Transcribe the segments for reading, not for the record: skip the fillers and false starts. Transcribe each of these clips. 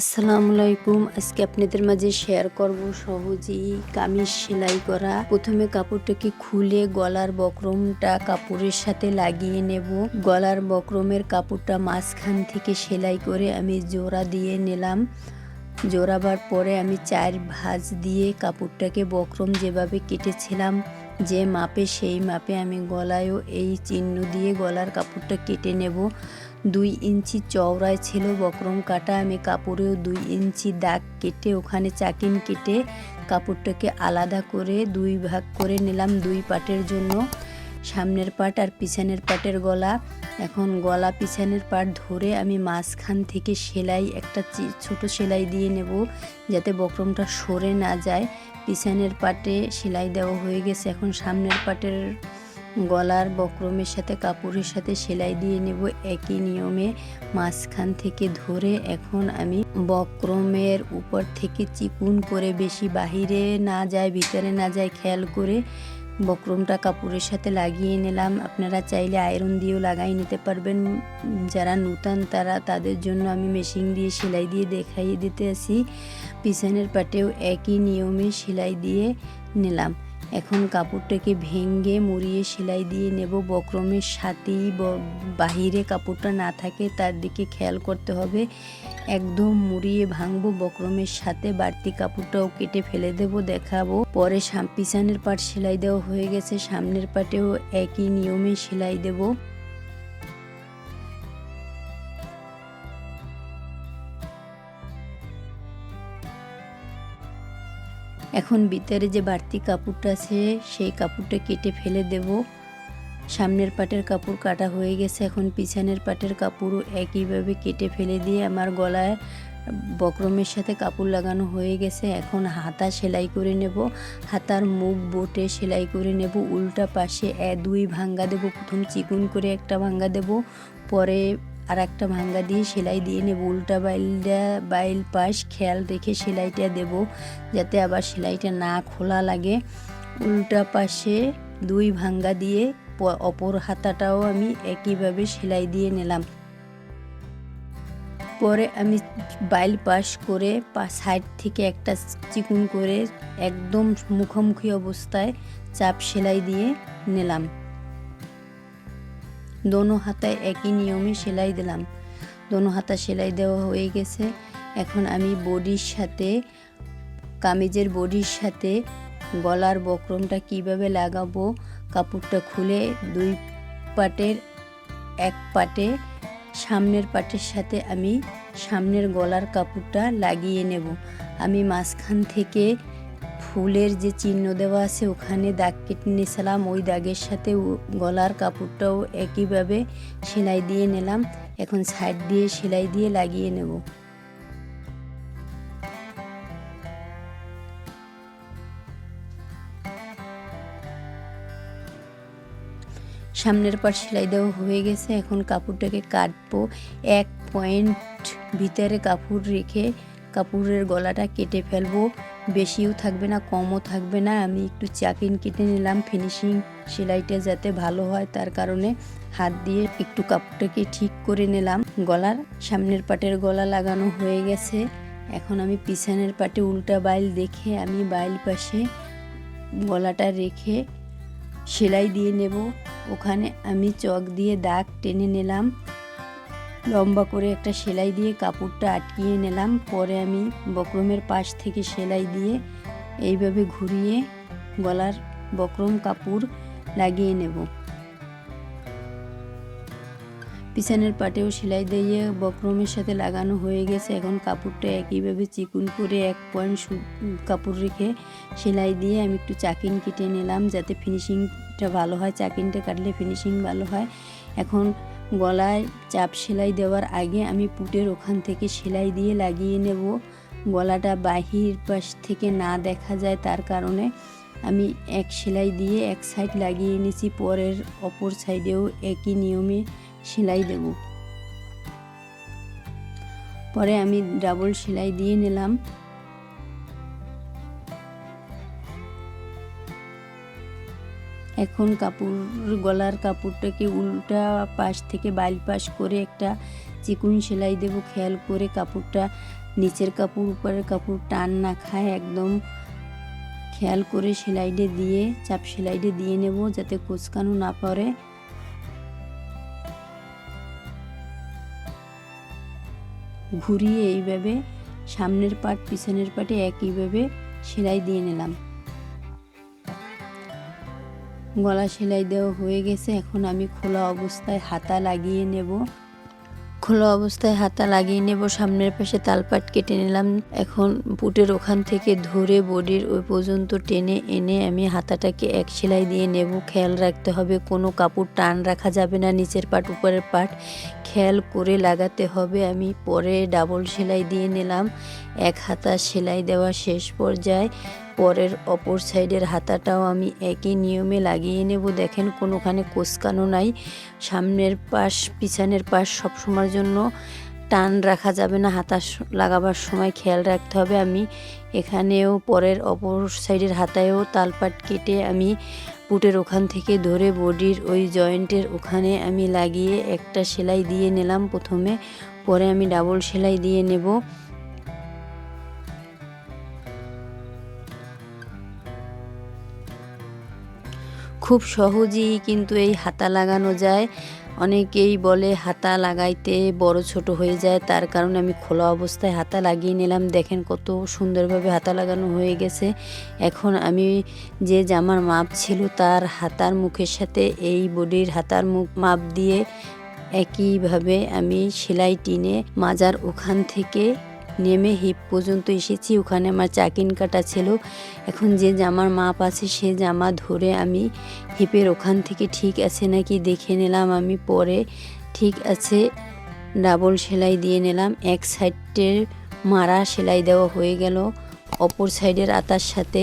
আসসালামু আলাইকুম। আজকে আপনাদের মাঝে শেয়ার করব সহজেই কামিজ সেলাই করা। প্রথমে কাপড়টাকে খুলে গলার বক্রমটা কাপড়ের সাথে লাগিয়ে নেব। গলার বক্রমের কাপড়টা মাঝখান থেকে সেলাই করে আমি জোড়া দিয়ে নিলাম। জোড়াবার পরে আমি 4 ভাঁজ দিয়ে কাপড়টাকে বক্রম যেভাবে কেটেছিলাম যে মাপে সেই মাপে আমি গলায়ও এই চিহ্ন দিয়ে গলার কাপড়টা কেটে নেব। 2 ইঞ্চি চওড়ায় ছিল বক্রম কাটা, আমি কাপড়েও 2 ইঞ্চি দাগ কেটে ওখানে চাকিন কেটে কাপড়টাকে আলাদা করে 2 ভাগ করে নিলাম 2 পাটের জন্য, সামনের পাট আর পিছনের পাটের গলা। এখন গলা পিছনের পাট ধরে আমি মাঝখান থেকে সেলাই একটা ছোট সেলাই দিয়ে নেব যাতে বক্রমটা সরে না যায়। পিছনের পাটে সেলাই দেওয়া হয়ে গেছে, এখন সামনের পাটের গলার বক্রমের সাথে কাপড়ের সাথে সেলাই দিয়ে নেব একই নিয়মে মাঝখান থেকে ধরে। এখন আমি বক্রমের উপর থেকে চিকুন করে বেশি বাহিরে না যায় ভিতরে না যায় খেয়াল করে বক্রমটা কাপড়ের সাথে লাগিয়ে নিলাম। আপনারা চাইলে আয়রন দিয়েও লাগাই নিতে পারবেন, যারা নূতন তাদের জন্য আমি মেশিন দিয়ে সেলাই দিয়ে দেখাই দিতে আসি। পিছনের পাটেও একই নিয়মে সেলাই দিয়ে নিলাম। এখন কাপড়টাকে ভেঙে মুড়িয়ে সেলাই দিয়ে নেব। বক্রমের সাথেই বাহিরে কাপড়টা না থাকে তার দিকে খেয়াল করতে হবে। একদম মুড়িয়ে ভাঙবো বক্রমের সাথে, বাড়তি কাপড়টাও কেটে ফেলে দেব দেখাবো পরে। পিছনের পাট সেলাই দেওয়া হয়ে গেছে, সামনের পাটেও একই নিয়মে সেলাই দেব। এখন ভিতরে যে বাড়তি কাপড়টা আছে সেই কাপড়টা কেটে ফেলে দেব। সামনের পাটের কাপড় কাটা হয়ে গেছে, এখন পিছনের পাটের কাপড়ও একইভাবে কেটে ফেলে দিয়ে আমার গলায় বক্রমের সাথে কাপড় লাগানো হয়ে গেছে। এখন হাতা সেলাই করে নেব। হাতার মুখ বোটে সেলাই করে নেব। উল্টা পাশে 2 ভাঙ্গা দেব, প্রথম চিকুন করে একটা ভাঙ্গা দেব, পরে আর একটা ভাঙ্গা দিয়ে সেলাই দিয়ে নেব। উল্টা বাইল পাশ খেয়াল রেখে সেলাইটা দেব যাতে আবার সেলাইটা না খোলা লাগে। উল্টা পাশে 2 ভাঙ্গা দিয়ে অপর হাতাটাও আমি একইভাবে সেলাই দিয়ে নিলাম। পরে আমি বাইল পাশ করে সাইড থেকে একটা চিকুন করে একদম মুখোমুখি অবস্থায় চাপ সেলাই দিয়ে নিলাম। দোনো হাতায় একই নিয়মে সেলাই দিলাম। দোনো হাতা সেলাই দেওয়া হয়ে গেছে। এখন আমি বডির সাথে কামিজের বডির সাথে গলার বক্রমটা কিভাবে লাগাবো, কাপড়টা খুলে 2 পাটের এক পাটে সামনের পাটের সাথে আমি সামনের গলার কাপড়টা লাগিয়ে নেব। আমি মাঝখান থেকে ফুলের যে চিহ্ন দেওয়া আছে ওখানে দাগ কেটে নিয়েছিলাম, ওই দাগের সাথে গলার কাপড়টাও একইভাবে সেলাই দিয়ে নিলাম। এখন সাইড দিয়ে সেলাই দিয়ে লাগিয়ে নেব। সামনের পাট সেলাই দেওয়া হয়ে গেছে, এখন কাপড়টাকে কাটবো। 1 পয়েন্ট ভিতরে কাপড় রেখে কাপড়ের গলাটা কেটে ফেলবো। বেশিও থাকবে না কমও থাকবে না। আমি একটু চাকিন কেটে নিলাম ফিনিশিং সেলাইটা যাতে ভালো হয়, তার কারণে হাত দিয়ে একটু কাপড়টাকে ঠিক করে নিলাম। গলার সামনের পাটের গলা লাগানো হয়ে গেছে। এখন আমি পিছনের পাটে উল্টা বাইল দেখে আমি বাইল পাশে গলাটা রেখে সেলাই দিয়ে নেব। ওখানে আমি চক দিয়ে দাগ টেনে নিলাম, লম্বা করে একটা সেলাই দিয়ে কাপড়টা আটকিয়ে নিলাম। পরে আমি বক্রমের পাশ থেকে সেলাই দিয়ে এইভাবে ঘুরিয়ে গলার বক্রম কাপড় লাগিয়ে নেব। পিছনের পাটেও সেলাই দিয়ে বক্রমের সাথে লাগানো হয়ে গেছে। এখন কাপড়টা একইভাবে চিকুন করে 1 পয়েন্ট কাপড় রেখে সেলাই দিয়ে আমি একটু চাকিন কেটে নিলাম যাতে ফিনিশিংটা ভালো হয়, চাকিনটা কাটলে ফিনিশিং ভালো হয়। এখন গলায় চাপ সেলাই দেওয়ার আগে আমি পুটের ওখান থেকে সেলাই দিয়ে লাগিয়ে নেব। গলাটা বাহির পাশ থেকে না দেখা যায় তার কারণে আমি এক সেলাই দিয়ে এক সাইড লাগিয়ে নিয়েছি, পরের অপর সাইডেও একই নিয়মে সেলাই দেব। পরে আমি ডাবল সেলাই দিয়ে নিলাম। এখন গলার কাপড়টাকে উল্টা পাশ থেকে বাইল পাশ করে একটা চিকুন সেলাই দেব। খেয়াল করে কাপড়টা নিচের কাপড় উপরের কাপড় টান না খায় একদম খেয়াল করে সেলাইটা দিয়ে চাপ সেলাইটা দিয়ে নেব যাতে কুচকানো না পড়ে। ঘুরিয়ে এইভাবে সামনের পাট পিছনের পাটে একইভাবে সেলাই দিয়ে নিলাম। গলা সেলাই দেওয়া হয়ে গেছে। এখন আমি খোলা অবস্থায় হাতা লাগিয়ে নেব। সামনের পাশে তালপাট কেটে নিলাম। এখন বুটের ওখান থেকে ধরে বডির ওই পর্যন্ত টেনে এনে আমি হাতাটাকে এক সেলাই দিয়ে নেব। খেয়াল রাখতে হবে কোনো কাপড় টান রাখা যাবে না, নিচের পাট উপরের পাট খেয়াল করে লাগাতে হবে। আমি পরে ডাবল সেলাই দিয়ে নিলাম। এক হাতা সেলাই দেওয়া শেষ পর্যায়ে পরের অপর সাইডের হাতাটাও আমি একই নিয়মে লাগিয়ে নেব। দেখেন কোনোখানে কোঁচকানো নাই। সামনের পাশ পিছনের পাশ সবসময়ের জন্য টান রাখা যাবে না, হাতা লাগাবার সময় খেয়াল রাখতে হবে। আমি এখানেও পরের অপর সাইডের হাতায়ও তালপাট কেটে আমি বুটের ওখান থেকে ধরে বডির ওই জয়েন্টের ওখানে আমি লাগিয়ে একটা সেলাই দিয়ে নিলাম প্রথমে, পরে আমি ডাবল সেলাই দিয়ে নেব। খুব সহজেই কিন্তু এই হাতা লাগানো যায়। অনেকেই বলে হাতা লাগাইতে বড় ছোট হয়ে যায়, তার কারণে আমি খোলা অবস্থায় হাতা লাগিয়ে নিলাম। দেখেন কত সুন্দরভাবে হাতা লাগানো হয়ে গেছে। এখন আমি যে জামার মাপ ছিল তার হাতার মুখের সাথে এই বডির হাতার মুখ মাপ দিয়ে একইভাবে আমি সেলাই টেনে মাজার ওখান থেকে নেমে হিপ পর্যন্ত এসেছি। ওখানে আমার চাকিন কাটা ছিল। এখন যে জামার মাপ আছে সে জামা ধরে আমি হিপের ওখান থেকে ঠিক আছে নাকি দেখে নিলাম। আমি পরে ঠিক আছে ডাবল সেলাই দিয়ে নিলাম। এক সাইডের মারা সেলাই দেওয়া হয়ে গেল। অপর সাইডের হাতার সাথে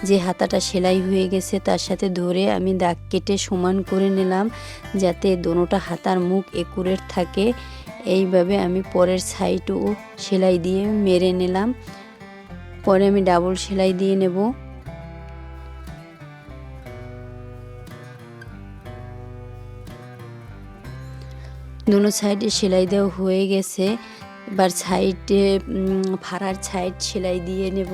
যে হাতাটা সেলাই হয়ে গেছে তার সাথে ধরে আমি দাগ কেটে সমান করে নিলাম যাতে দোনোটা হাতার মুখ একুরেট থাকে। এইভাবে আমি পরের সাইডও সেলাই দিয়ে মেরে নিলাম। পরে আমি ডাবল সেলাই দিয়ে নেব। দোনো সাইডে সেলাই দেওয়া হয়ে গেছে। এবার সাইডে ফাড়ার সাইড সেলাই দিয়ে নেব।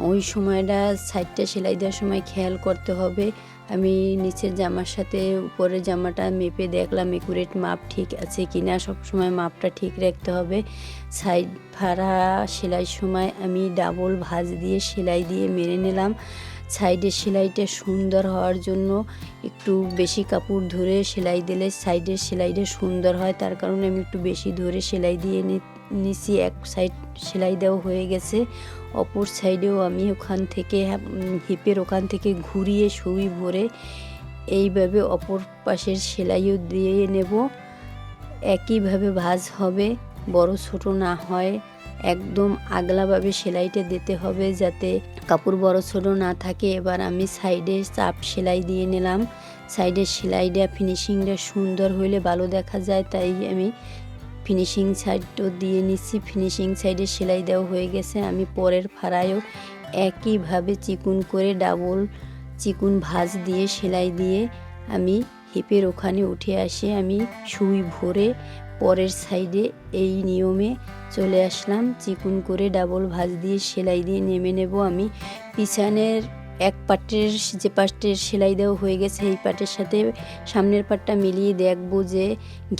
ওই সময়টা সাইডটা সেলাই দেওয়ার সময় খেয়াল করতে হবে। আমি নিচের জামার সাথে উপরের জামাটা মেপে দেখলাম একুরেট মাপ ঠিক আছে কিনা। সবসময় মাপটা ঠিক রাখতে হবে। সাইড ফাড়া সেলাই সময় আমি ডাবল ভাঁজ দিয়ে সেলাই দিয়ে মেরে নিলাম। সাইডের সেলাইটা সুন্দর হওয়ার জন্য একটু বেশি কাপড় ধরে সেলাই দিলে সাইডের সেলাইটা সুন্দর হয়, তার কারণে আমি একটু বেশি ধরে সেলাই দিয়ে নিছি। এক সাইড সেলাই দেওয়া হয়ে গেছে। অপর সাইডেও আমি ওখান থেকে হিপের ওখান থেকে ঘুরিয়ে সুই ভরে এইভাবে অপর পাশের সেলাইও দিয়ে নেব। একইভাবে ভাঁজ হবে, বড় ছোট না হয়। একদম আগলাভাবে সেলাইটা দিতে হবে যাতে কাপড় বড় ছোট না থাকে। এবার আমি সাইডে চাপ সেলাই দিয়ে নিলাম। সাইডের সেলাইটা ফিনিশিংটা সুন্দর হইলে ভালো দেখা যায়, তাই আমি ফিনিশিং সাইডও দিয়ে নিচ্ছি। ফিনিশিং সাইডে সেলাই দেওয়া হয়ে গেছে। আমি পরের ফাড়ায়ও একইভাবে চিকুন করে ডাবল চিকুন ভাঁজ দিয়ে সেলাই দিয়ে আমি হিপের ওখানে উঠে আসে আমি সুই ভরে পরের সাইডে এই নিয়মে চলে আসলাম। চিকুন করে ডাবল ভাঁজ দিয়ে সেলাই দিয়ে নেমে নেব। আমি পিছনের এক পাটের যে পাটের সেলাই দেওয়া হয়ে গেছে এই পাটের সাথে সামনের পাটটা মিলিয়ে দেখবো যে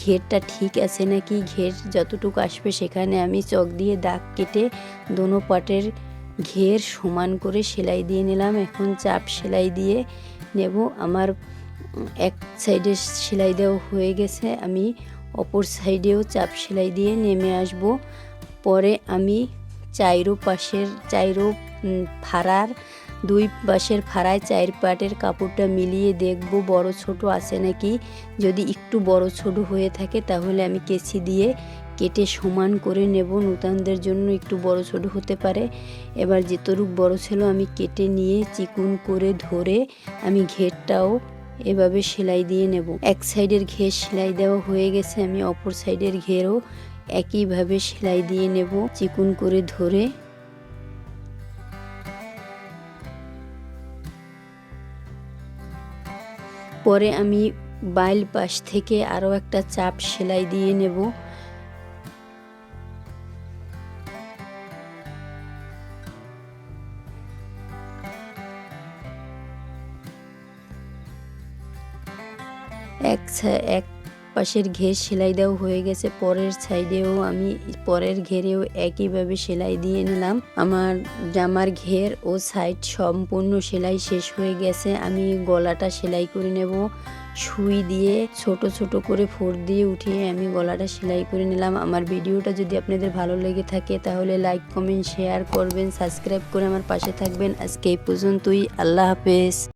ঘেরটা ঠিক আছে নাকি। ঘের যতটুকু আসবে সেখানে আমি চক দিয়ে দাগ কেটে দোনো পাটের ঘের সমান করে সেলাই দিয়ে নিলাম। এখন চাপ সেলাই দিয়ে নেব। আমার এক সাইডে সেলাই দেওয়া হয়ে গেছে, আমি অপর সাইডেও চাপ সেলাই দিয়ে নেমে আসব। পরে আমি চাইরো ফাড়ার দুই পাশের ফাড়ায় চার পাটের কাপড়টা মিলিয়ে দেখব বড় ছোট আছে নাকি। যদি একটু বড় ছোট হয়ে থাকে তাহলে আমি কেচি দিয়ে কেটে সমান করে নেব। নূতনদের জন্য একটু বড় ছোট হতে পারে। এবার যেতটুক বড় ছিল আমি কেটে নিয়ে চিকুন করে ধরে আমি ঘেরটাও এভাবে সেলাই দিয়ে নেব। এক সাইডের ঘের সেলাই দেওয়া হয়ে গেছে, আমি অপর সাইডের ঘেরও একইভাবে সেলাই দিয়ে নেব চিকুন করে ধরে। পরে আমি বাইল পাশ থেকে আরও একটা চাপ সেলাই দিয়ে নেব। এক পাশের ঘের সেলাই দেওয়া হয়ে গেছে, পরের সাইডেও আমি পরের ঘেরেও একইভাবে সেলাই দিয়ে নিলাম। আমার জামার ঘের ও সাইড সম্পূর্ণ সেলাই শেষ হয়ে গেছে। আমি গলাটা সেলাই করে নেব। সুই দিয়ে ছোট ছোট করে ফোড় দিয়ে উঠিয়ে আমি গলাটা সেলাই করে নিলাম। আমার ভিডিওটা যদি আপনাদের ভালো লেগে থাকে তাহলে লাইক কমেন্ট শেয়ার করবেন, সাবস্ক্রাইব করে আমার পাশে থাকবেন। আজকে এই পর্যন্তই, আল্লাহ হাফেজ।